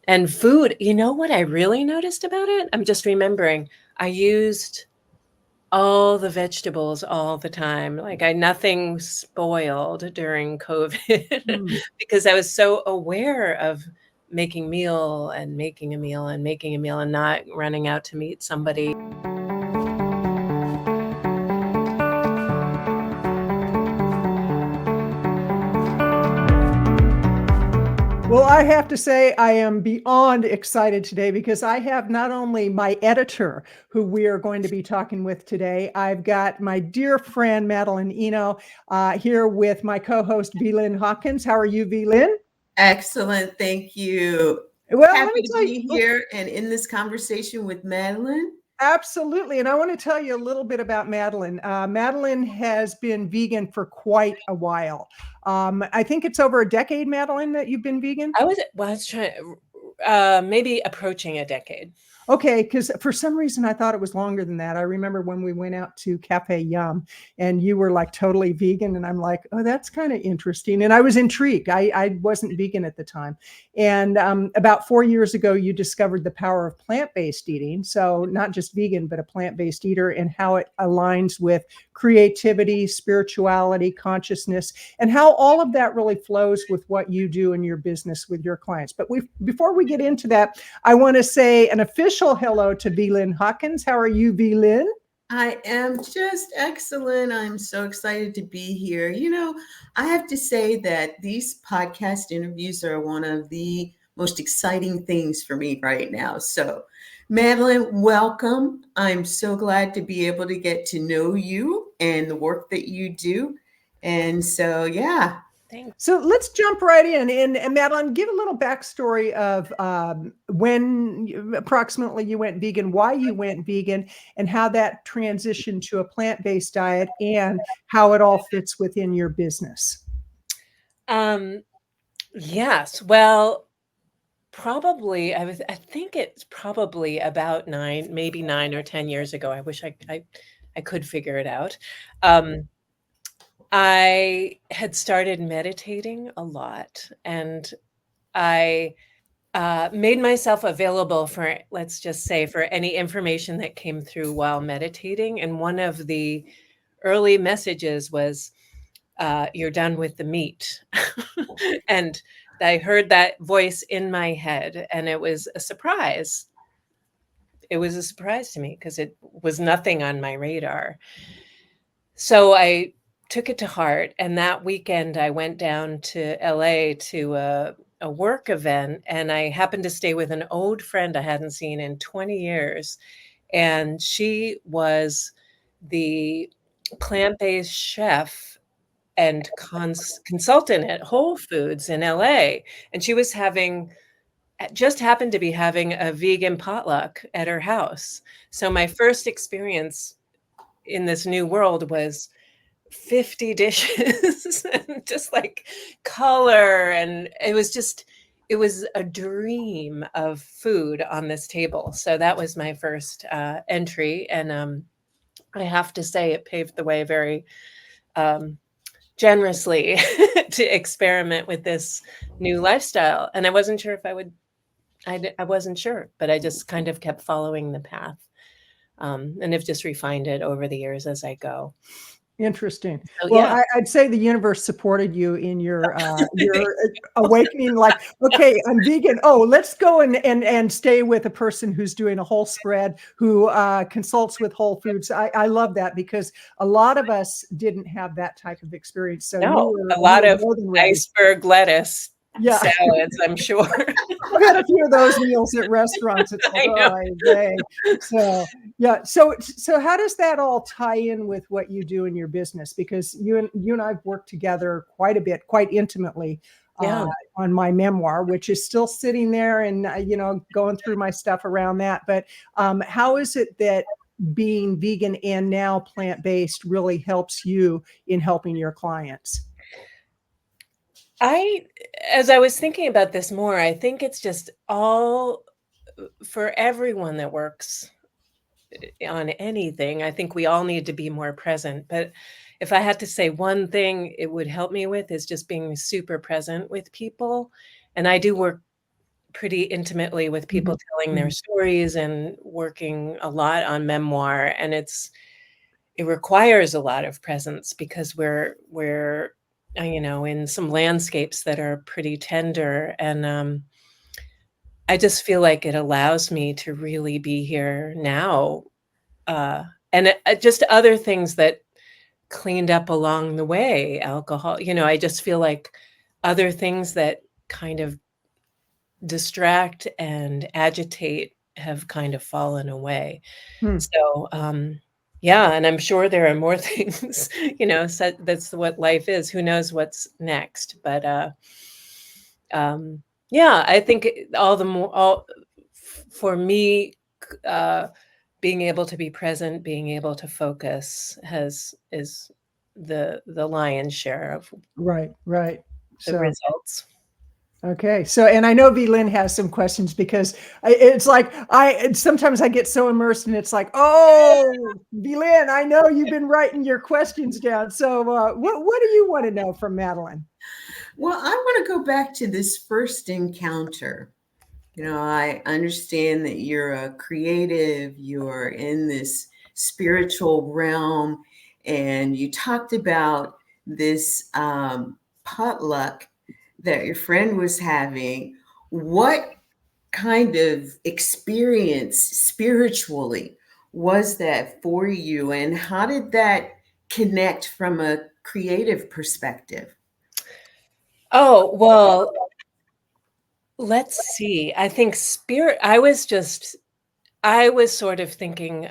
And food, you know what I really noticed about it? I'm just remembering. I used all the vegetables all the time. Like nothing spoiled during COVID Mm. because I was so aware of making meal and making a meal and making a meal and not running out to meet somebody. Well, I have to say I am beyond excited today because I have not only my editor who we are going to be talking with today, I've got my dear friend Madeleine Eno here with my co-host V-Lynn Hawkins. How are you, V-Lynn? Excellent. Thank you. Well, let Happy me to tell you. be here and in this conversation with Madeleine. Absolutely. And I want to tell you a little bit about Madeleine. Madeleine has been vegan for quite a while. I think it's over a decade, Madeleine, that you've been vegan. I was trying, maybe approaching a decade. Okay, because for some reason I thought it was longer than that. I remember when we went out to Cafe Yum and you were like totally vegan. And I'm like, oh, that's kind of interesting. And I was intrigued. I wasn't vegan at the time. And about 4 years ago, you discovered the power of plant-based eating. So not just vegan, but a plant-based eater and how it aligns with creativity, spirituality, consciousness, and how all of that really flows with what you do in your business with your clients. But before we get into that, I want to say an official hello to V-Lynn Hawkins. How are you, V-Lynn? I am just excellent. I'm so excited to be here. You know, I have to say that these podcast interviews are one of the most exciting things for me right now. So, Madeleine, welcome. I'm so glad to be able to get to know you and the work that you do. And so, yeah. Thanks. So let's jump right in. And Madeleine, give a little backstory of when approximately you went vegan, why you went vegan, and how that transitioned to a plant-based diet and how it all fits within your business. Yes. Well, probably I think it's probably about maybe 9 or 10 years ago. I wish I could figure it out. I had started meditating a lot, and I made myself available for, let's just say, for any information that came through while meditating. And one of the early messages was, "You're done with the meat." And I heard that voice in my head, and it was a surprise. It was a surprise to me because it was nothing on my radar. So I took it to heart, and that weekend I went down to LA to a work event, and I happened to stay with an old friend I hadn't seen in 20 years, and she was the plant-based chef and consultant at Whole Foods in LA, and she was just happened to be having a vegan potluck at her house. So my first experience in this new world was 50 dishes and just like color, and it was a dream of food on this table. So that was my first entry, and I have to say it paved the way very generously to experiment with this new lifestyle. And I wasn't sure if I wasn't sure, but I just kind of kept following the path, and have just refined it over the years as I go. Interesting. So, Well, yeah. I'd say the universe supported you in your awakening. Like, okay, I'm vegan. Oh, let's go and stay with a person who's doing a whole spread, who consults with Whole Foods. I love that because a lot of us didn't have that type of experience. So No, you a lot were of more than ready. iceberg lettuce Yeah. salads, I'm sure. I've had a few of those meals at restaurants. It's like, so yeah. So how does that all tie in with what you do in your business? Because you and I've worked together quite a bit, quite intimately, Yeah. on my memoir, which is still sitting there and going through my stuff around that. But how is it that being vegan and now plant-based really helps you in helping your clients? As I was thinking about this more, I think it's just all for everyone that works on anything. I think we all need to be more present. But if I had to say one thing it would help me with is just being super present with people. And I do work pretty intimately with people telling their stories and working a lot on memoir, and it requires a lot of presence because we're in some landscapes that are pretty tender, and I just feel like it allows me to really be here now, and just other things that cleaned up along the way, alcohol, I just feel like other things that kind of distract and agitate have kind of fallen away. Hmm. So, yeah, and I'm sure there are more things, so that's what life is. Who knows what's next? But yeah, I think for me, uh, being able to be present, being able to focus is the lion's share of Right, right. the So, results. okay. So, and I know V Lynn has some questions because it's like sometimes I get so immersed and it's like, oh, V Lynn, I know you've been writing your questions down. So, what do you want to know from Madeleine? Well, I want to go back to this first encounter. I understand that you're a creative, you're in this spiritual realm, and you talked about this potluck that your friend was having. What kind of experience spiritually was that for you, and how did that connect from a creative perspective? Oh, well, let's see. I think I was sort of thinking,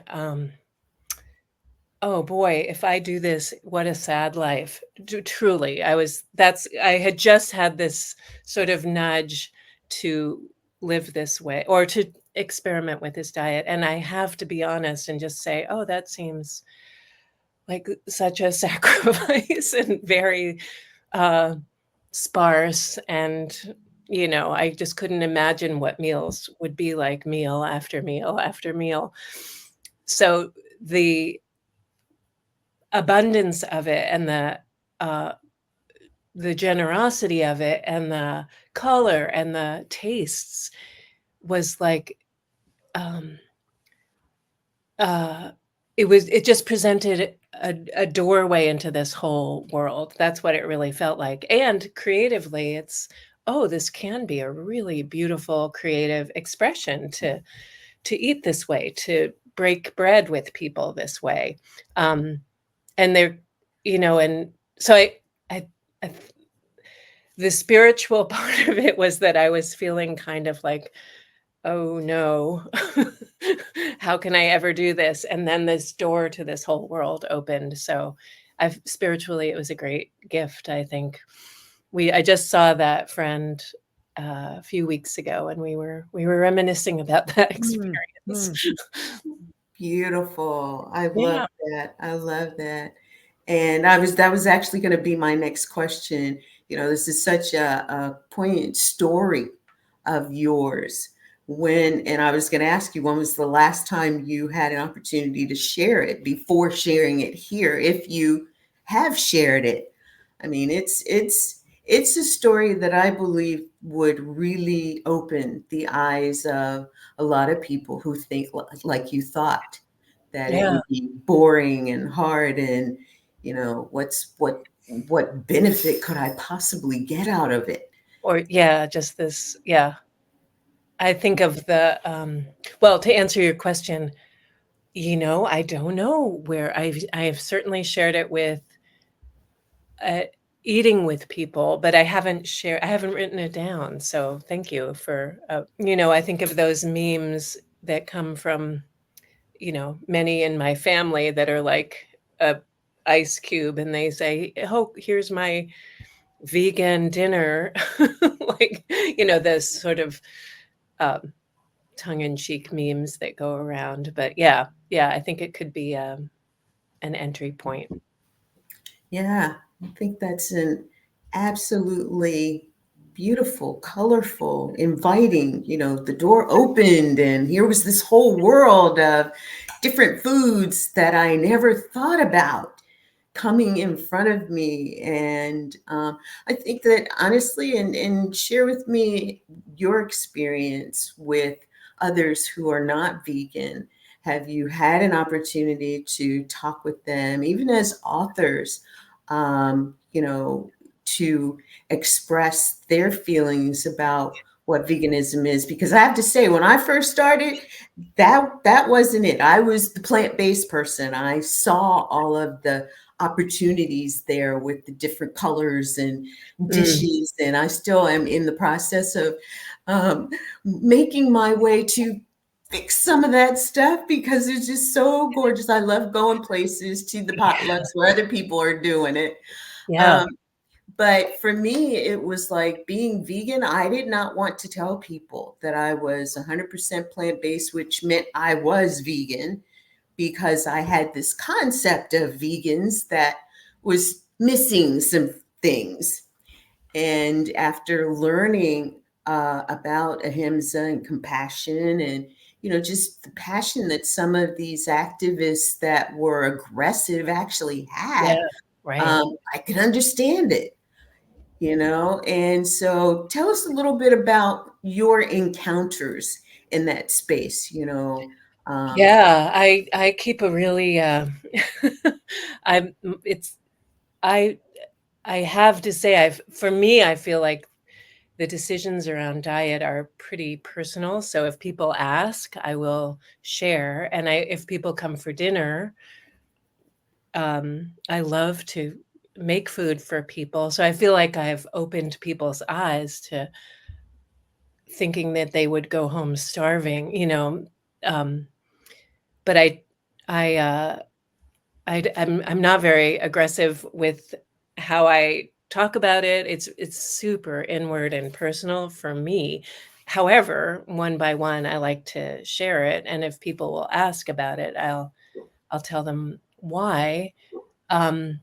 oh boy, if I do this, what a sad life. Truly, I had just had this sort of nudge to live this way or to experiment with this diet. And I have to be honest and just say, oh, that seems like such a sacrifice and very uh, sparse. And, I just couldn't imagine what meals would be like meal after meal after meal. So the abundance of it and uh, the generosity of it and the color and the tastes was like, um, uh, it just presented a doorway into this whole world. That's what it really felt like. And creatively, oh, this can be a really beautiful creative expression to eat this way, to break bread with people this way. And they're, and so I the spiritual part of it was that I was feeling kind of like, "Oh, no. How can I ever do this?" And then this door to this whole world opened, so I've spiritually, it was a great gift, I think. I just saw that friend, a few weeks ago, and we were reminiscing about that Hmm, experience. hmm. Beautiful. I love Yeah. that. I love that. And that was actually going to be my next question. This is such a poignant story of yours. And I was going to ask you, when was the last time you had an opportunity to share it before sharing it here, if you have shared it? I mean, it's a story that I believe would really open the eyes of a lot of people who think like you thought, that it Yeah. would be boring and hard, and what benefit could I possibly get out of it? Or yeah, just this yeah. I think of well, to answer your question, I don't know where I have certainly shared it with uh, eating with people, but I haven't written it down. So thank you for, I think of those memes that come from, many in my family that are like a ice cube and they say, oh, here's my vegan dinner. Like, those sort of um, tongue-in-cheek memes that go around. But yeah, yeah, I think it could be an entry point. Yeah, I think that's an absolutely beautiful, colorful, inviting. The door opened, and here was this whole world of different foods that I never thought about coming in front of me. And I think that honestly, and share with me your experience with others who are not vegan. Have you had an opportunity to talk with them, even as authors, to express their feelings about what veganism is? Because I have to say, when I first started, that wasn't it. I was the plant-based person. I saw all of the opportunities there with the different colors and dishes, and I still am in the process of making my way to fix some of that stuff because it's just so gorgeous. I love going places to the potlucks where other people are doing it. Yeah. Um, but for me, it was like being vegan. I did not want to tell people that I was 100% plant-based, which meant I was vegan, because I had this concept of vegans that was missing some things. And after learning about ahimsa and compassion, and just the passion that some of these activists that were aggressive actually Yeah. had, Right. I could understand it. And so tell us a little bit about your encounters in that space. Yeah. I keep a really I'm it's I I have to say for me, I feel like the decisions around diet are pretty personal. So if people ask, I will share. And if people come for dinner, I love to make food for people. So I feel like I've opened people's eyes to thinking that they would go home starving, um, but I, uh, I'm not very aggressive with how I talk about it. It's super inward and personal for me. However, one by one, I like to share it, and if people will ask about it, I'll tell them why. Um,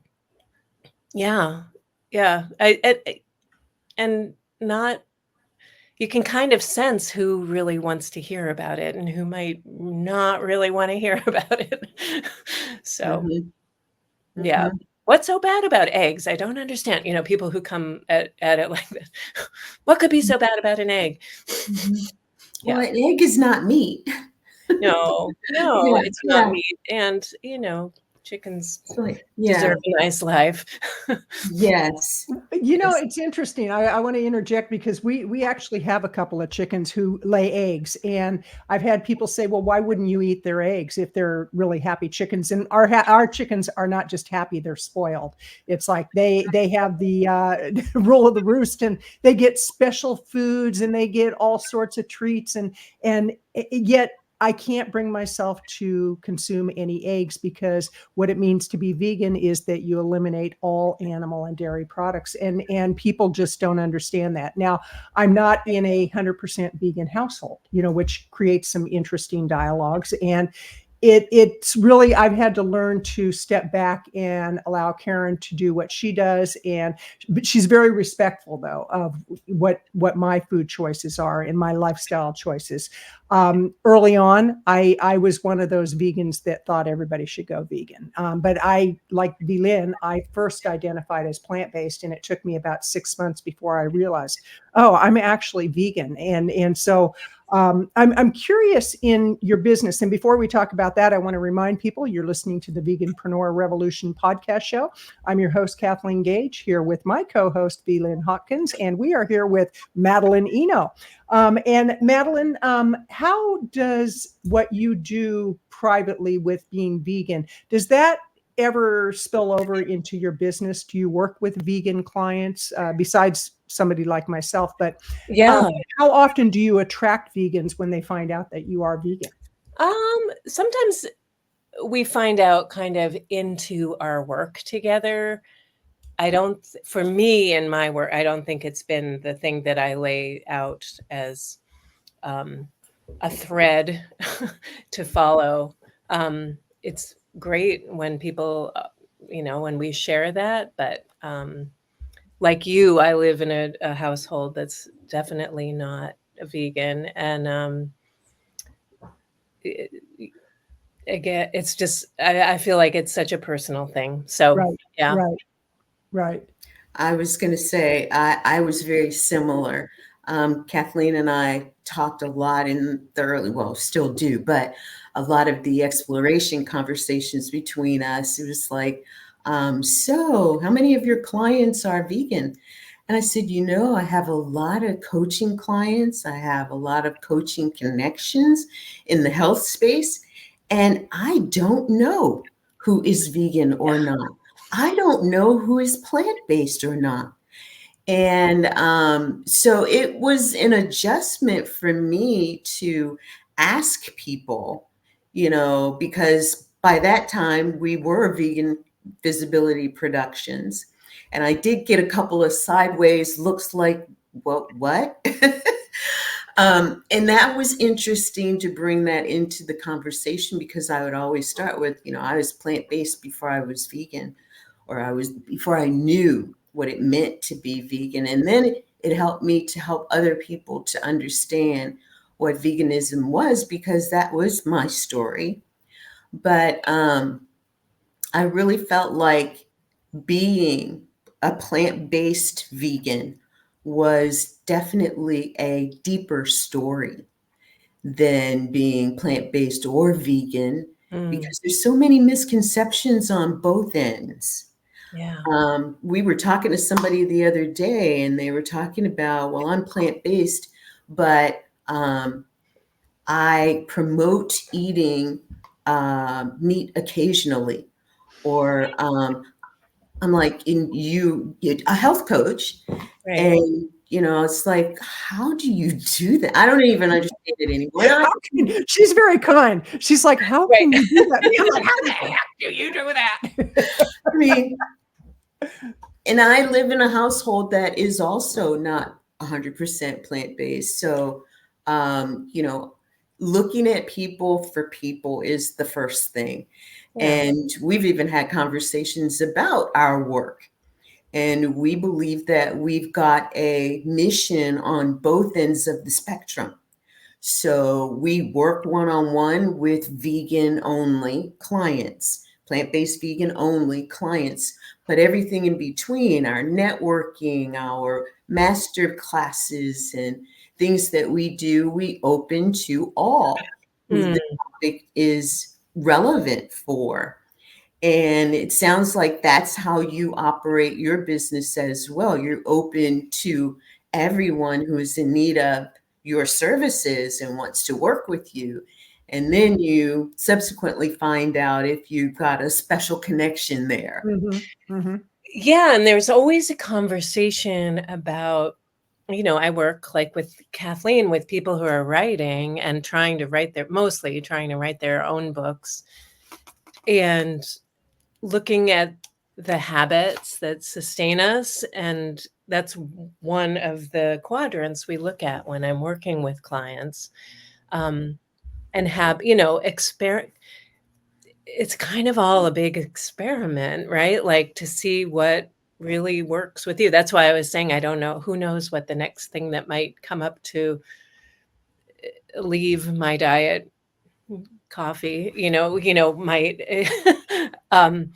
yeah, yeah, and not you can kind of sense who really wants to hear about it and who might not really want to hear about it. So, Mhm, yeah. mhm, What's so bad about eggs? I don't understand. People who come at it like this. What could be so bad about an egg? mhm. Well, Yeah. an egg is not meat. No, no, Yeah, it's not yeah. meat. And, chickens So, deserve yeah, a nice life. yes. Yes. It's interesting. I want to interject because we actually have a couple of chickens who lay eggs, and I've had people say, "Well, why wouldn't you eat their eggs if they're really happy chickens?" And our chickens are not just happy; they're spoiled. It's like they have the rule of the roost, and they get special foods, and they get all sorts of treats, and yet I can't bring myself to consume any eggs because what it means to be vegan is that you eliminate all animal and dairy products, and people just don't understand that. Now, I'm not in a 100% vegan household, which creates some interesting dialogues, and it's really, I've had to learn to step back and allow Karen to do what she does, but she's very respectful though of what my food choices are and my lifestyle choices. Early on, I was one of those vegans that thought everybody should go vegan. But I, like Veline, I first identified as plant-based, and it took me about 6 months before I realized, oh, I'm actually vegan. And so I'm curious in your business. And before we talk about that, I want to remind people you're listening to the Veganpreneur Revolution podcast show. I'm your host, Kathleen Gage, here with my co-host, Veline Hopkins, and we are here with Madeleine Eno. And Madeleine, how does what you do privately with being vegan, does that ever spill over into your business? Do you work with vegan clients besides somebody like myself? But um, Yeah. how often do you attract vegans when they find out that you are vegan? Sometimes we find out kind of into our work together. For me in my work, I don't think it's been the thing that I lay out as a thread to follow. It's great when people, when we share that, but like you, I live in a household that's definitely not a vegan. And it, again, it's just, I feel like it's such a personal thing. So Right. Yeah. Right. Right. I was going to say, I was very similar. Kathleen and I talked a lot in the early, well, still do, but a lot of the exploration conversations between us, it was like, so how many of your clients are vegan? And I said, I have a lot of coaching clients. I have a lot of coaching connections in the health space. And I don't know who is vegan or not. I don't know who is plant-based or not. And so it was an adjustment for me to ask people, because by that time we were vegan visibility productions. And I did get a couple of sideways looks like, what? And that was interesting to bring that into the conversation because I would always start with, I was plant-based before I was vegan, or before I knew what it meant to be vegan. And then it helped me to help other people to understand what veganism was, because that was my story. But I really felt like being a plant-based vegan was definitely a deeper story than being plant-based or vegan, Mm, because there's so many misconceptions on both ends. yeah. We were talking to somebody the other day, and they were talking about, well, I'm plant-based, but I promote eating meat occasionally. Or I'm like, you're a health coach, Right. and it's like, how do you do that? I don't even understand it anymore. And She's very kind. She's like, how Right. can you do that? I'm like, how the heck do you do that? I mean, and I live in a household that is also not 100% plant-based. So, looking at people for people is the first thing. Yeah. And we've even had conversations about our work. And we believe that we've got a mission on both ends of the spectrum. So we work one-on-one with vegan only clients, plant-based vegan only clients, but everything in between, our networking, our master classes, and things that we do, we open to all who Mm, the topic is relevant for. And it sounds like that's how you operate your business as well. You're open to everyone who is in need of your services and wants to work with you. And then you subsequently find out if you've got a special connection there. yeah, and there's always a conversation about, I work like with Kathleen with people who are writing and mostly trying to write their own books and looking at the habits that sustain us. And that's one of the quadrants we look at when I'm working with clients. And it's kind of all a big experiment, right? Like to see what really works with you. That's why I was saying, I don't know, who knows what the next thing that might come up to leave my diet, coffee, might, um,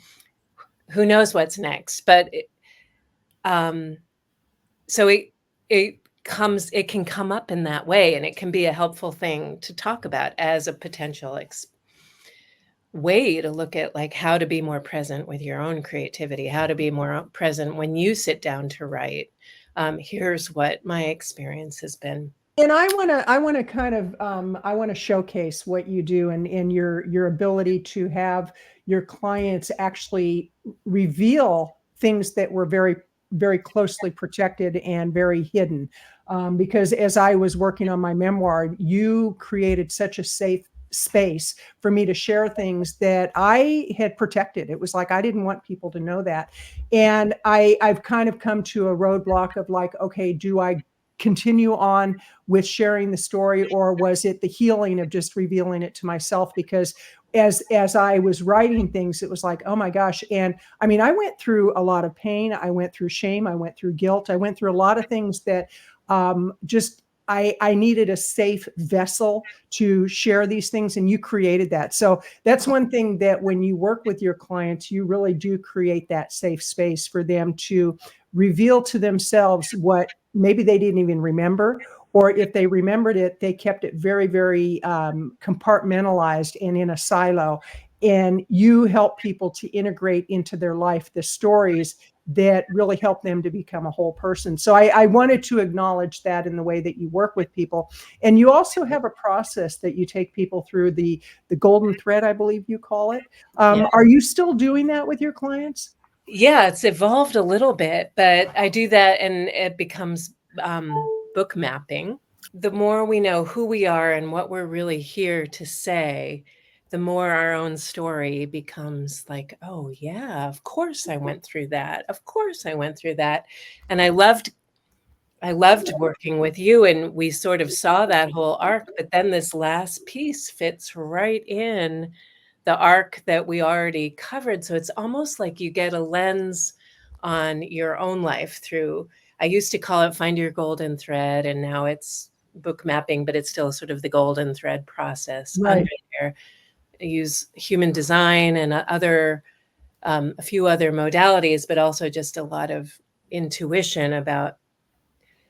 who knows what's next, but, um, so it can come up in that way, and it can be a helpful thing to talk about as a potential way to look at like how to be more present with your own creativity, how to be more present when you sit down to write. Here's what my experience has been. And I want to kind of I want to showcase what you do, and your ability to have your clients actually reveal things that were very closely protected and very hidden. Because as I was working on my memoir, you created such a safe space for me to share things that I had protected. It was like I didn't want people to know that. And I've kind of come to a roadblock of like, okay, do I continue on with sharing the story, or was it the healing of just revealing it to myself? Because as I was writing things, it was like, oh my gosh. And I mean, I went through a lot of pain, I went through shame, I went through guilt, I went through a lot of things that just I needed a safe vessel to share these things, and you created that. So that's one thing, that when you work with your clients, you really do create that safe space for them to reveal to themselves what maybe they didn't even remember, or if they remembered it, they kept it very, very compartmentalized and in a silo. And you help people to integrate into their life the stories that really help them to become a whole person. So I wanted to acknowledge that in the way that you work with people. And you also have a process that you take people through, the golden thread, I believe you call it. Yeah. Are you still doing that with your clients? Yeah, it's evolved a little bit, but I do that and it becomes book mapping. The more we know who we are and what we're really here to say, the more our own story becomes like, oh yeah, of course I went through that. Of course I went through that. And I loved working with you, and we sort of saw that whole arc, but then this last piece fits right in the arc that we already covered. So it's almost like you get a lens on your own life through, I used to call it find your golden thread, and now it's book mapping, but it's still sort of the golden thread process under Right. there. I use human design and a few other modalities, but also just a lot of intuition about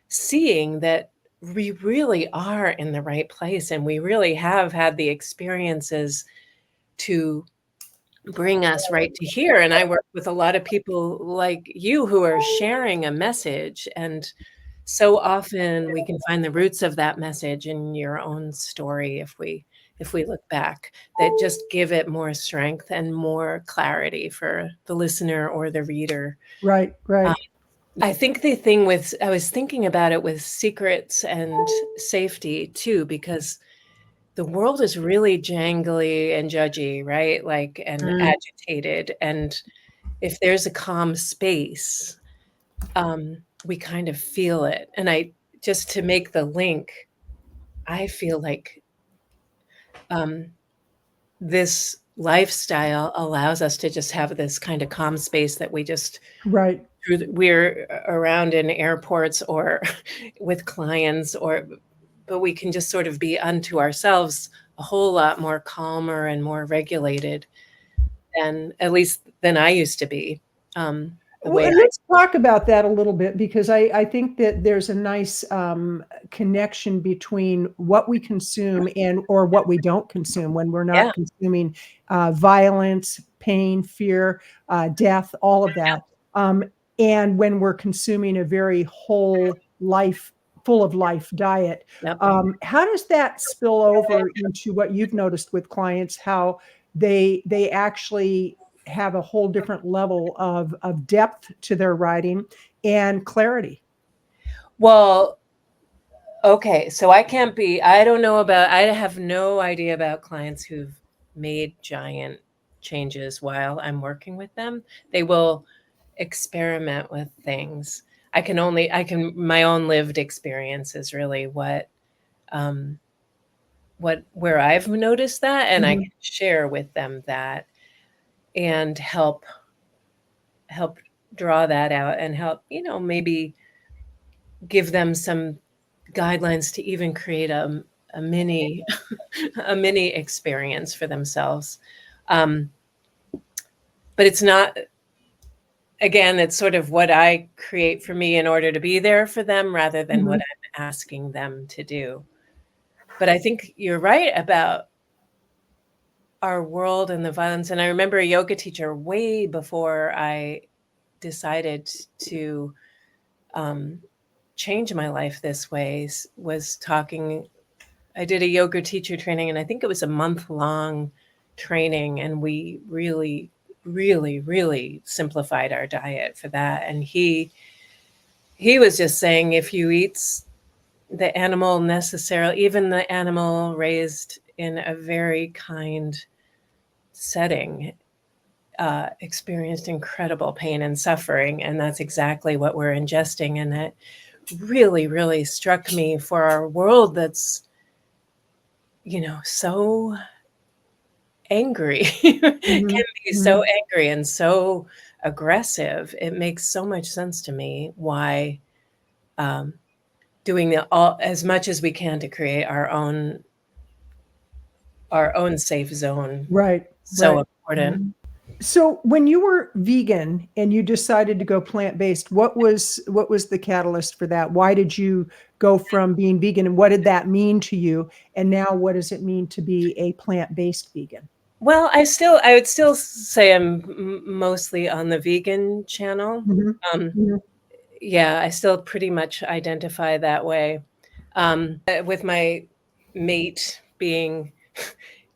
seeing that we really are in the right place, and we really have had the experiences to bring us right to here. And I work with a lot of people like you who are sharing a message, and so often we can find the roots of that message in your own story if we look back, that just give it more strength and more clarity for the listener or the reader. Right. Right. I think the thing with, I was thinking about it with secrets and safety too, because the world is really jangly and judgy, right? Like, and Mm. agitated. And if there's a calm space, we kind of feel it. And just to make the link, I feel like um, this lifestyle allows us to just have this kind of calm space that we just Right. we're around in airports or with clients, but we can just sort of be unto ourselves a whole lot more calmer and more regulated than, at least than I used to be. The way Well, let's talk about that a little bit, because I think that there's a nice connection between what we consume and or what we don't consume when we're Yeah, not consuming violence, pain, fear, death, all of that. Um, and when we're consuming a very whole life, full of life diet. yep. How does that spill over into what you've noticed with clients, how they actually have a whole different level of depth to their writing and clarity? Well, okay, so I don't know about, I have no idea about clients who've made giant changes while I'm working with them. They will experiment with things. My own lived experience is really um, where I've noticed that, and I Mhm. can share with them that and help draw that out and help, maybe give them some guidelines to even create a mini a mini experience for themselves. Um, but it's not, again, it's sort of what I create for me in order to be there for them rather than what Mhm. I'm asking them to do. But I think you're right about our world and the violence. And I remember a yoga teacher way before I decided to um, change my life this way was talking. I did a yoga teacher training, and I think it was a month-long training, and we really, really, really simplified our diet for that. And he was just saying, if you eat the animal necessarily, even the animal raised in a very kind setting, experienced incredible pain and suffering, and that's exactly what we're ingesting. And that really, really struck me for our world that's, so angry, can Mhm. be so Mhm. angry and so aggressive. It makes so much sense to me why doing all as much as we can to create our own safe zone. Right. So Right. important. So when you were vegan and you decided to go plant-based, what was the catalyst for that? Why did you go from being vegan, and what did that mean to you? And now what does it mean to be a plant-based vegan? Well, I would still say I'm mostly on the vegan channel. Mhm. Um, Mhm. yeah, I still pretty much identify that way. With my mate being,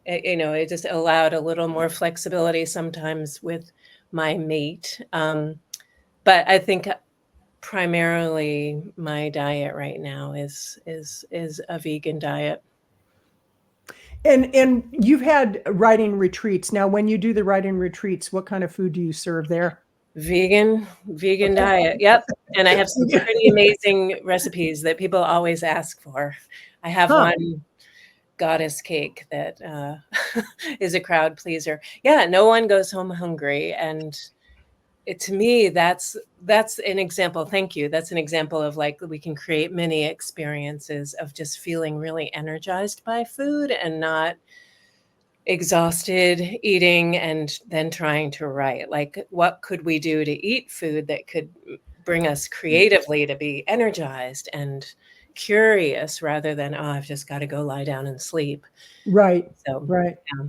it just allowed a little more flexibility sometimes with my mate. But I think primarily my diet right now is a vegan diet. And you've had writing retreats. Now, when you do the writing retreats, what kind of food do you serve there? Vegan Okay. diet. Yep. And I have some pretty amazing recipes that people always ask for. I have Huh. one goddess cake that is a crowd pleaser. Yeah, no one goes home hungry, and to me, that's an example. Thank you. That's an example of like we can create many experiences of just feeling really energized by food and not exhausted eating and then trying to write. Like, what could we do to eat food that could bring us creatively to be energized and curious rather than, oh, I've just got to go lie down and sleep. Right. So, Right. yeah.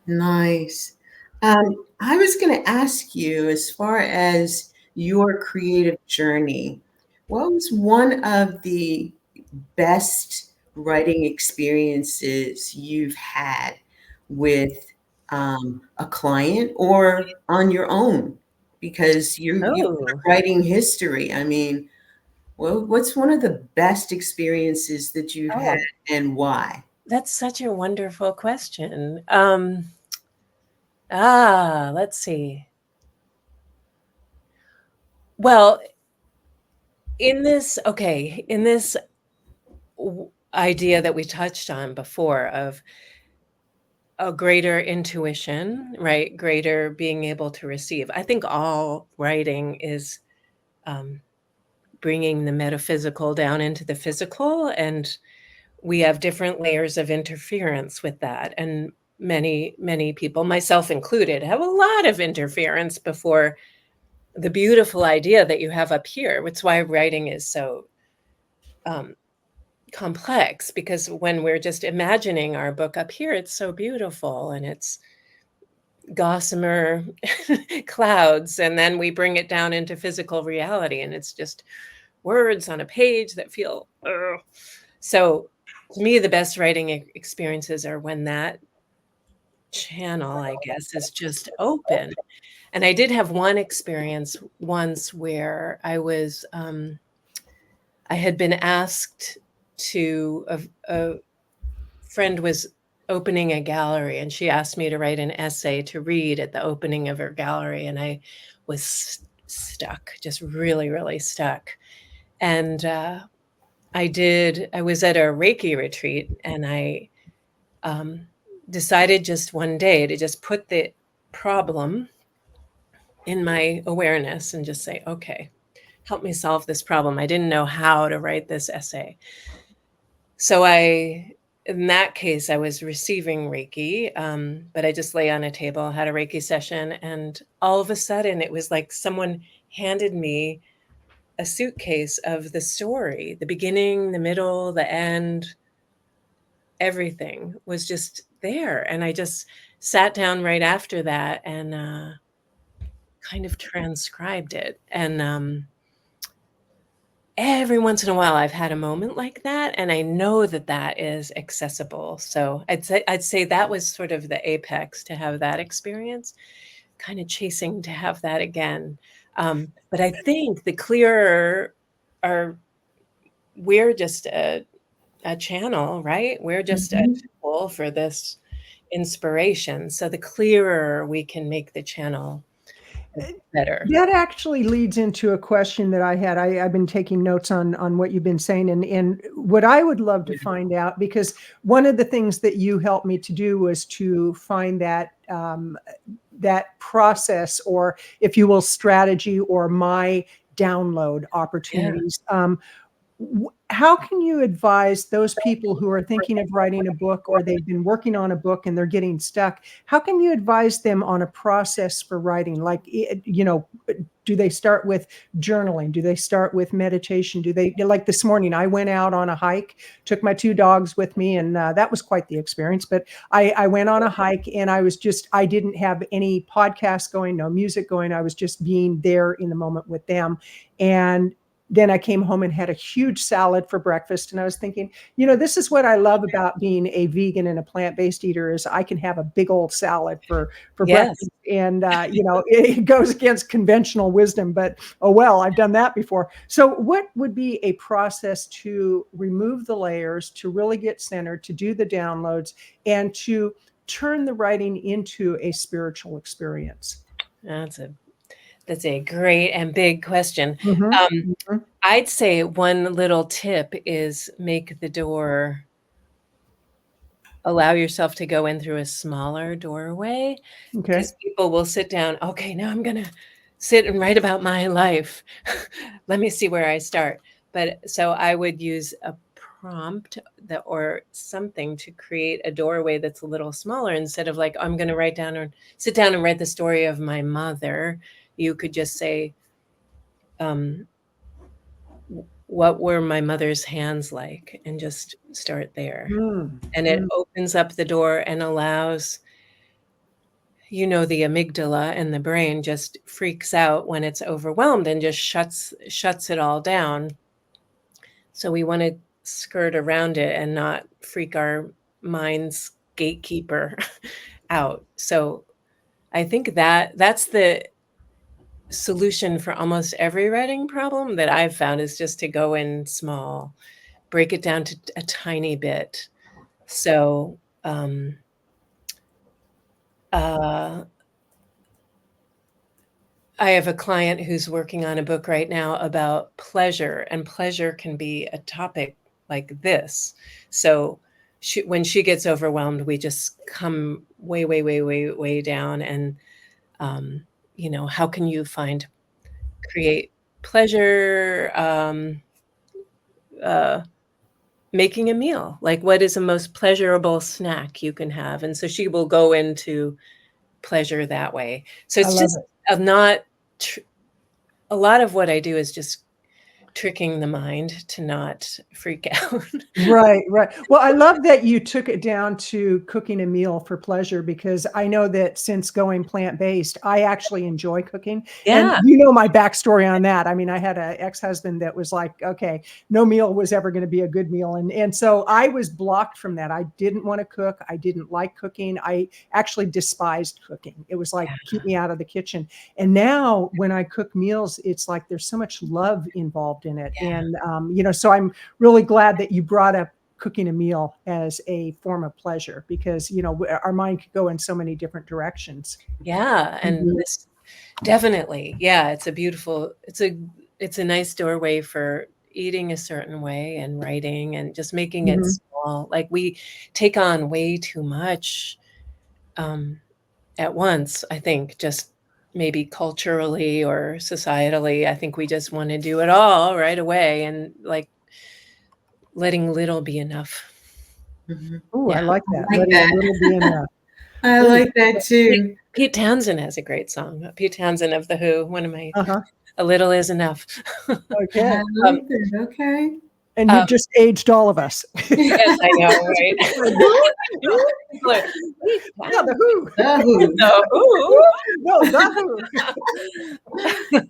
Nice. I was going to ask you, as far as your creative journey, what was one of the best writing experiences you've had with a client or on your own? Because you Oh, are writing history. I mean, well, what's one of the best experiences that you've had oh, and why? that's such a wonderful question. Let's see. Well, in this idea that we touched on before of a greater intuition, right? Greater being able to receive. I think all writing is um, bringing the metaphysical down into the physical, and we have different layers of interference with that. And many people, myself included, have a lot of interference before the beautiful idea that you have up here. It's why writing is so um, complex, because when we're just imagining our book up here, it's so beautiful and it's gossamer clouds, and then we bring it down into physical reality and it's just words on a page that feel so. To me, the best writing experiences are when that channel, I guess, is just open. And I did have one experience once where I had been asked to a friend was opening a gallery, and she asked me to write an essay to read at the opening of her gallery, and I was stuck, just really, really stuck. And I was at a Reiki retreat, and I um, decided just one day to just put the problem in my awareness and just say, okay, help me solve this problem. I didn't know how to write this essay. So in that case, I was receiving Reiki, but I just lay on a table, had a Reiki session, and all of a sudden it was like someone handed me a suitcase of the story, the beginning, the middle, the end, everything was just there. And I just sat down right after that and kind of transcribed it. And every once in a while, I've had a moment like that, and I know that that is accessible. So I'd say that was sort of the apex to have that experience, kind of chasing to have that again. But I think the clearer are we're just a channel, right? We're just a Mhm. tool for this inspiration. So the clearer we can make the channel, the better. That actually leads into a question that I had. I've been taking notes on what you've been saying, and what I would love to Yeah. find out, because one of the things that you helped me to do was to find that that process, or if you will, strategy, or my download Yeah. opportunities. how can you advise those people who are thinking of writing a book, or they've been working on a book and they're getting stuck? How can you advise them on a process for writing? Like, do they start with journaling? Do they start with meditation? Do they, like this morning, I went out on a hike, took my 2 dogs with me, and that was quite the experience. But I went on a hike, and I didn't have any podcast going, no music going. I was just being there in the moment with them. And then I came home and had a huge salad for breakfast. And I was thinking, this is what I love about being a vegan and a plant-based eater, is I can have a big old salad for Yes. breakfast. And, it goes against conventional wisdom, but oh, well, I've done that before. So what would be a process to remove the layers, to really get centered, to do the downloads, and to turn the writing into a spiritual experience? That's a great and big question. Mhm. Mhm. I'd say one little tip is allow yourself to go in through a smaller doorway, Okay. because people will sit down. Okay, now I'm going to sit and write about my life. Let me see where I start. But so I would use a prompt or something to create a doorway that's a little smaller, instead of like, I'm going to write down or sit down and write the story of my mother. You could just say, what were my mother's hands like? And just start there. And it opens up the door and allows, the amygdala and the brain just freaks out when it's overwhelmed and just shuts it all down. So we want to skirt around it and not freak our mind's gatekeeper out. So I think that's the solution for almost every writing problem that I've found, is just to go in small, break it down to a tiny bit. So, I have a client who's working on a book right now about pleasure, and pleasure can be a topic like this. So when she gets overwhelmed, we just come way, way, way, way, way down. And, how can you create pleasure, making a meal? Like, what is the most pleasurable snack you can have? And so she will go into pleasure that way. So I it's love just it. not a lot of what I do is just tricking the mind to not freak out. Right, right. Well, I love that you took it down to cooking a meal for pleasure, because I know that since going plant-based, I actually enjoy cooking. And Yeah. my backstory on that. I mean, I had an ex-husband that was like, okay, no meal was ever going to be a good meal. And so I was blocked from that. I didn't want to cook. I didn't like cooking. I actually despised cooking. It was like, keep me out of the kitchen. And now when I cook meals, it's like there's so much love involved in it. Yeah. And, so I'm really glad that you brought up cooking a meal as a form of pleasure, because our mind could go in so many different directions. Yeah. And this definitely, it's a nice doorway for eating a certain way and writing, and just making it small. Like, we take on way too much at once, I think, just maybe culturally or societally. I think we just want to do it all right away, and like letting little be enough. Oh, I Yeah. like that. I like Letting that. a little be enough. I Ooh, like that too. Pete Townsend has a great song. Pete Townsend of The Who, one of my uh-huh. A Little Is Enough. Okay. I like that. Okay. And you've just aged all of us. Yes, I know, right? People are, "Pete Yeah, the Who. Oh. The Who?" No, the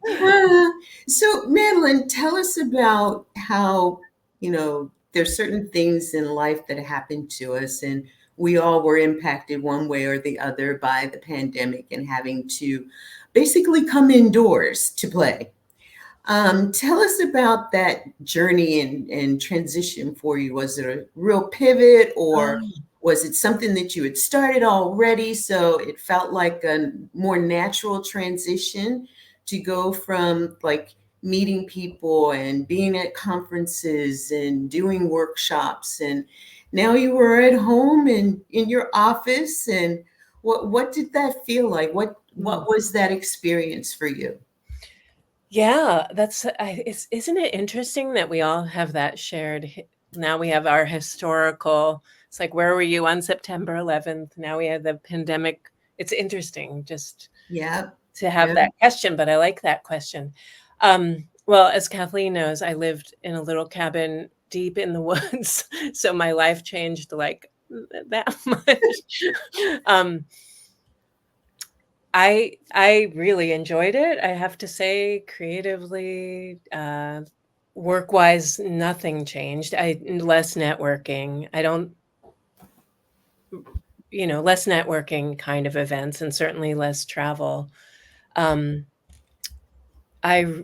Who. So, Madeline, tell us about how, there's certain things in life that happen to us, and we all were impacted one way or the other by the pandemic and having to basically come indoors to play. Tell us about that journey and transition for you. Was it a real pivot, or was it something that you had started already, so it felt like a more natural transition to go from like meeting people and being at conferences and doing workshops, and now you were at home and in your office, and what did that feel like? What was that experience for you? Yeah, isn't it interesting that we all have that now we have our historical, it's like, where were you on September 11th? Now we have the pandemic. It's interesting just Yeah. to have that question, but I like that question. Well, as Kathleen knows, I lived in a little cabin deep in the woods, so my life changed like that much. I really enjoyed it. I have to say, creatively, work-wise, nothing changed. Less networking. I don't, less networking kind of events, and certainly less travel. Um, I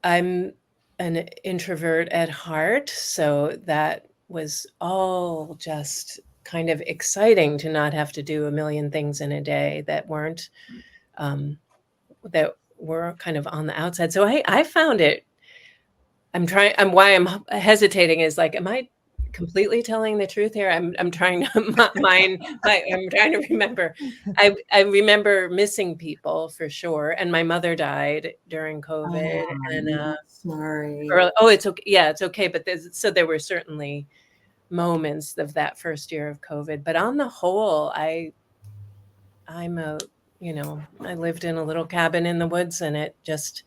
I'm an introvert at heart, so that was all just kind of exciting to not have to do a million things in a day um, that were kind of on the outside. So I found it. Why I'm hesitating is like, am I completely telling the truth here? I'm trying to I'm trying to remember. I remember missing people for sure, and my mother died during COVID, Oh, and I'm sorry. oh, it's okay. Yeah, it's okay. But there were certainly moments of that first year of COVID. But on the whole, I'm I lived in a little cabin in the woods, and it just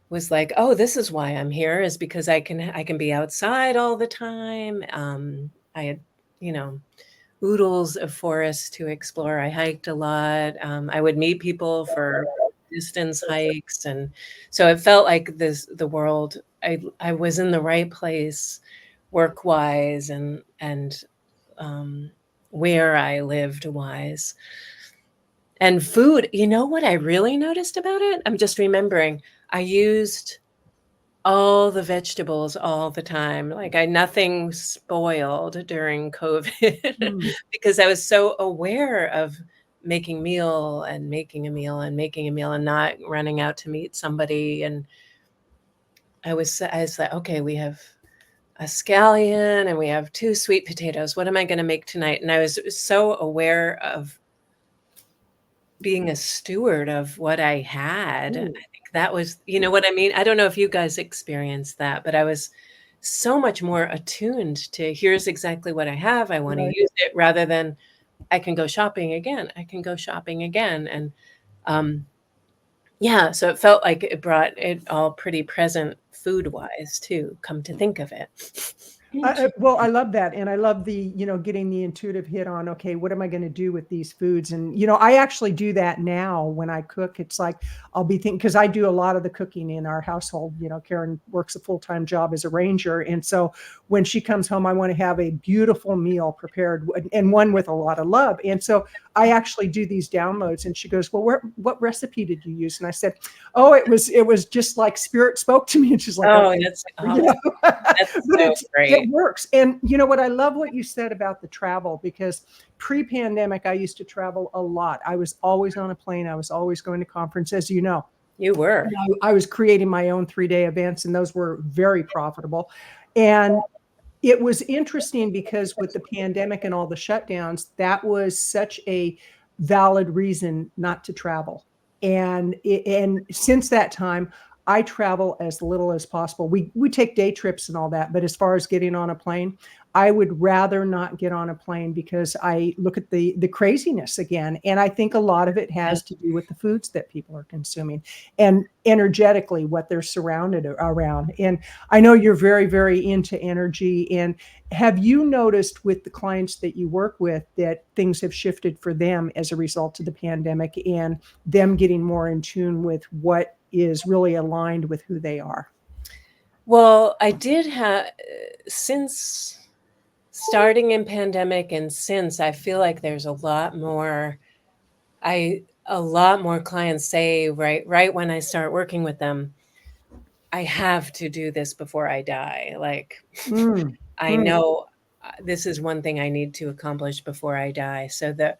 was like, oh, this is why I'm here, is because I can be outside all the time. I had, you know, oodles of forest to explore. I hiked a lot. I would meet people for distance hikes, and so it felt like the world. I was in the right place, work wise, and um, where I lived wise. And food, you know what I really noticed about it? I'm just remembering. I used all the vegetables all the time. Like, nothing spoiled during COVID Mm. because I was so aware of making meal and making a meal and making a meal and not running out to meet somebody. And I was like, okay, we have a scallion and we have 2 sweet potatoes. What am I gonna make tonight? And I was so aware of being a steward of what I had. I Ooh, think that was, you know what I mean? I don't know if you guys experienced that, but I was so much more attuned to, here's exactly what I have. I want to right. use it, rather than I can go shopping again. I can go shopping again. And um, yeah, so it felt like it brought it all pretty present food wise too, come to think of it. Well, I love that, and I love the, getting the intuitive hit on, okay, what am I gonna do with these foods? And, I actually do that now when I cook. It's like I'll be thinking, because I do a lot of the cooking in our household. Karen works a full-time job as a ranger, and so when she comes home, I wanna have a beautiful meal prepared, and one with a lot of love. And so I actually do these downloads, and she goes, "Well, what recipe did you use?" And I said, "Oh, it was just like spirit spoke to me." And she's like, Oh, "Okay." that's You awesome. know? That's But so it great. works. And you know what? I love what you said about the travel, because pre-pandemic, I used to travel a lot. I was always on a plane. I was always going to conferences, you know. You were. I was creating my own 3-day events, and those were very profitable. And it was interesting because with the pandemic and all the shutdowns, that was such a valid reason not to travel. And since that time, I travel as little as possible. We take day trips and all that, but as far as getting on a plane, I would rather not get on a plane, because I look at the craziness again, and I think a lot of it Yeah. has to do with the foods that people are consuming, and energetically what they're surrounded around. And I know you're very, very into energy. And have you noticed with the clients that you work with that things have shifted for them as a result of the pandemic, and them getting more in tune with what is really aligned with who they are? Well, I did have, since starting in pandemic and since, I feel like there's a lot more clients say, right when I start working with them, I have to do this before I die. Like, Mm, I mm, know this is one thing I need to accomplish before I die. So the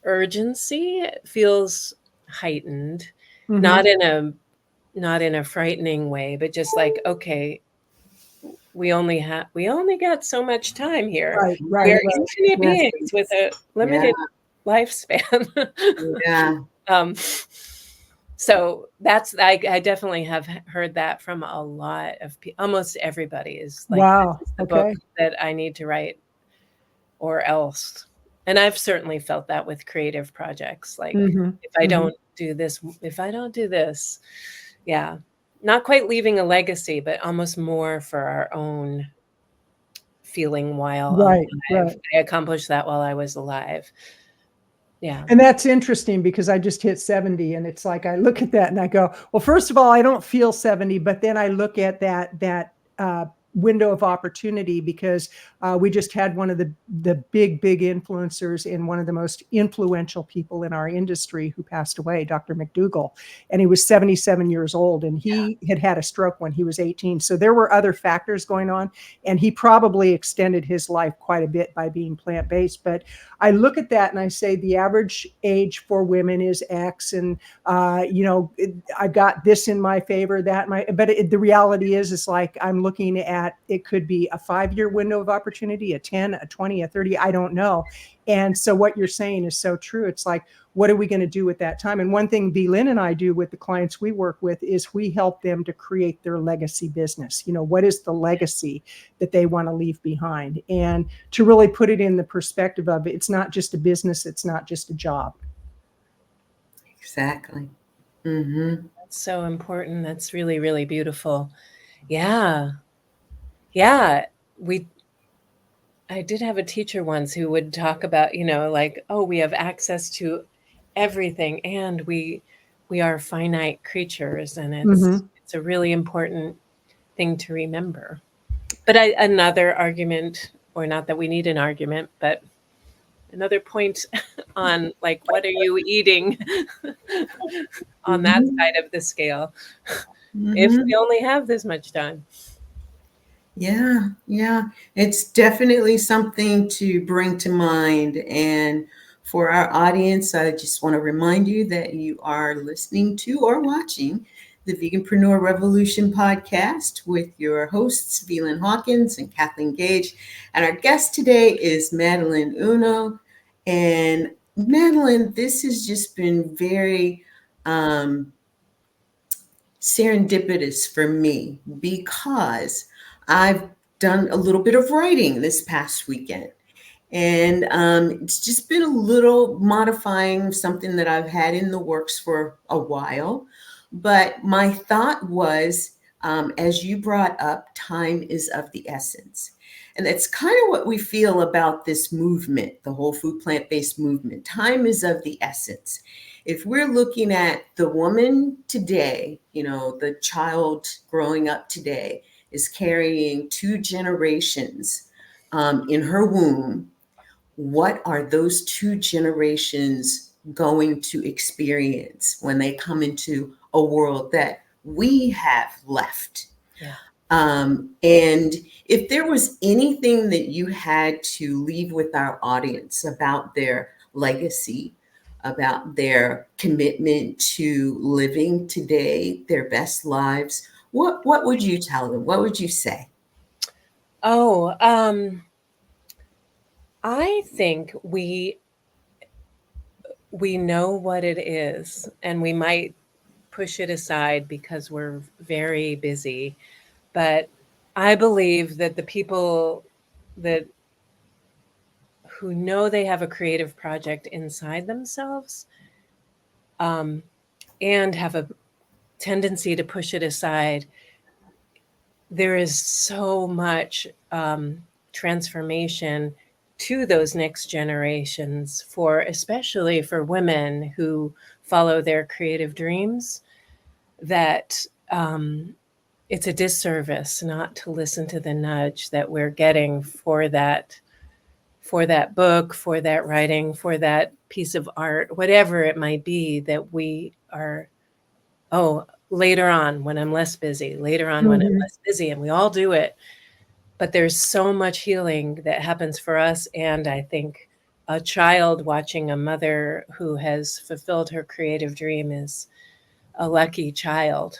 urgency feels heightened, not mhm. in a not in a frightening way, but just like, okay, we only got so much time here. Right, right, We're right. infinite beings with Blessings. a Yeah. limited lifespan. Yeah. Um, So that's I definitely have heard that from a lot of people. Almost everybody is like, Wow. "This is the book Okay. that I need to write or else." And I've certainly felt that with creative projects, like, Hmm. if I Hmm. don't do this if I don't do this, yeah. Not quite leaving a legacy, but almost more for our own feeling while Right. alive. Right. I accomplished that while I was alive. Yeah. And that's interesting because I just hit 70 and it's like I look at that and I go, well, first of all, I don't feel 70, but then I look at that window of opportunity because we just had one of the big influencers and one of the most influential people in our industry who passed away, Dr. McDougall, and he was 77 years old and he had a stroke when he was 18. So there were other factors going on, and he probably extended his life quite a bit by being plant-based. But I look at that and I say the average age for women is X, and I got this in my favor, that my. But the reality is, it's like I'm looking at it could be a 5-year window of opportunity, a 10, a 20, a 30. I don't know. And so what you're saying is so true. It's like, what are we going to do with that time? And one thing B. Lynn and I do with the clients we work with is we help them to create their legacy business. What is the legacy that they want to leave behind? And to really put it in the perspective of it's not just a business, it's not just a job. Exactly. Mm-hmm. That's so important. That's really, really beautiful. Yeah. Yeah. I did have a teacher once who would talk about, like, oh, we have access to everything and we are finite creatures, and Mm-hmm. it's a really important thing to remember. But another argument, or not that we need an argument, but another point on, like, what are you eating on that Mm-hmm. side of the scale if Mm-hmm. we only have this much time? Yeah, yeah. It's definitely something to bring to mind. And for our audience, I just want to remind you that you are listening to or watching the Veganpreneur Revolution podcast with your hosts, Velan Hawkins and Kathleen Gage. And our guest today is Madeleine Eno. And Madeleine, this has just been very serendipitous for me because I've done a little bit of writing this past weekend. And it's just been a little modifying something that I've had in the works for a while. But my thought was, as you brought up, time is of the essence. And that's kind of what we feel about this movement, the whole food plant-based movement. Time is of the essence. If we're looking at the woman today, the child growing up today is carrying 2 generations in her womb. What are those 2 generations going to experience when they come into a world that we have left? Yeah. And if there was anything that you had to leave with our audience about their legacy, about their commitment to living today, their best lives, what would you tell them? What would you say? Oh, I think we know what it is, and we might push it aside because we're very busy. But I believe that the people that who know they have a creative project inside themselves, and have a tendency to push it aside, there is so much transformation to those next generations, especially for women who follow their creative dreams, that it's a disservice not to listen to the nudge that we're getting for that book, for that writing, for that piece of art, whatever it might be, that we are, later on when I'm less busy, later on when I'm Mm-hmm. less busy, and we all do it. But there's so much healing that happens for us. And I think a child watching a mother who has fulfilled her creative dream is a lucky child.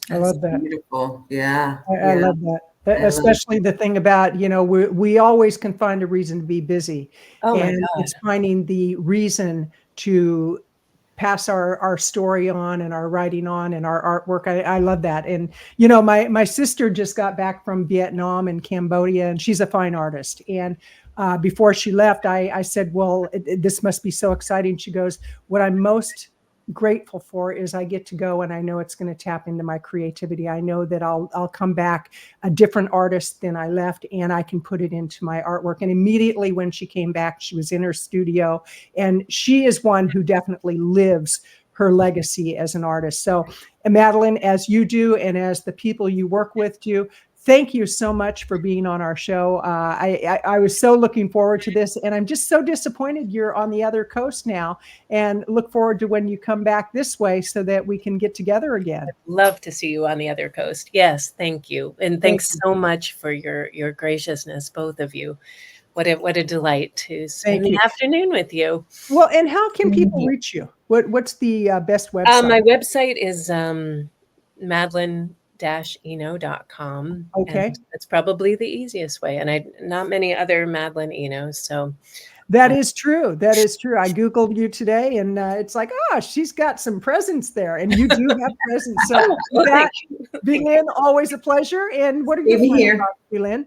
I That's love that. beautiful. Yeah, I yeah. love that. I love Especially the thing about, we always can find a reason to be busy. Oh my And God. it's finding the reason to pass our story on and our writing on and our artwork. I love that. And, you know, my sister just got back from Vietnam and Cambodia, and she's a fine artist. And before she left, I said, well, this must be so exciting. She goes, what I'm most grateful for is I get to go, and I know it's going to tap into my creativity. I know that I'll come back a different artist than I left, and I can put it into my artwork. And immediately when she came back, she was in her studio, and she is one who definitely lives her legacy as an artist. So, Madeleine, as you do, and as the people you work with do, thank you so much for being on our show. I was so looking forward to this, and I'm just so disappointed you're on the other coast now, and look forward to when you come back this way so that we can get together again. I'd love to see you on the other coast. Yes, thank you. And thanks so much for your graciousness, both of you. What a delight to spend the afternoon with you. Well, and how can people reach you? What's the best website? My website is Madeleine-Eno.com. Okay. And that's probably the easiest way. And not many other Madeleine Enos. So that is true. That is true. I Googled you today, and it's like, oh, she's got some presence there. And you do have presence. So Veganlyn, always a pleasure. And what are you doing about Veganlyn?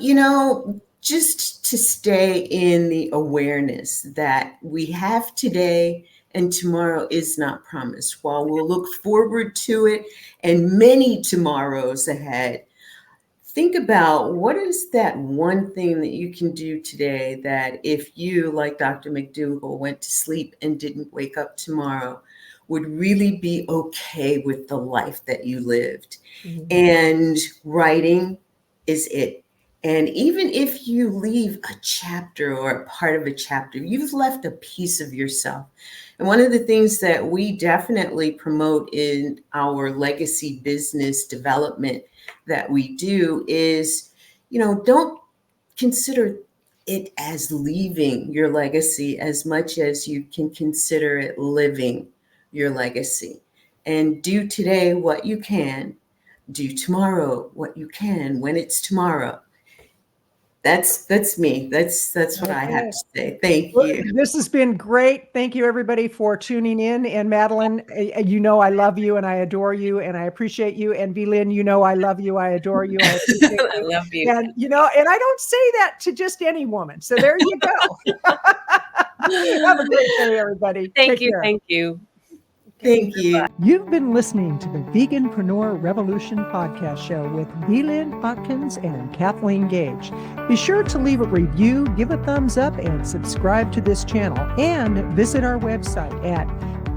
You know, just to stay in the awareness that we have today and tomorrow is not promised. While we'll look forward to it and many tomorrows ahead, think about what is that one thing that you can do today that if you, like Dr. McDougall, went to sleep and didn't wake up tomorrow, would really be okay with the life that you lived. Mm-hmm. And writing is it. And even if you leave a chapter or a part of a chapter, you've left a piece of yourself. And one of the things that we definitely promote in our legacy business development that we do is, you know, don't consider it as leaving your legacy as much as you can consider it living your legacy. And do today what you can, do tomorrow what you can when it's tomorrow. That's me. That's what I have to say. Thank you. This has been great. Thank you, everybody, for tuning in. And Madeleine, you know I love you and I adore you and I appreciate you. And Veganlyn, you know I love you, I adore you, I appreciate you. I love you. And you know, and I don't say that to just any woman. So there you go. Have a great day, everybody. Thank you. Thank you. Thank you. You've been listening to the Veganpreneur Revolution podcast show with Veganlyn Hopkins and Kathleen Gage. Be sure to leave a review, give a thumbs up, and subscribe to this channel. And visit our website at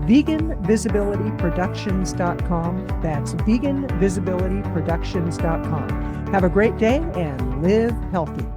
veganvisibilityproductions.com. That's veganvisibilityproductions.com. Have a great day and live healthy.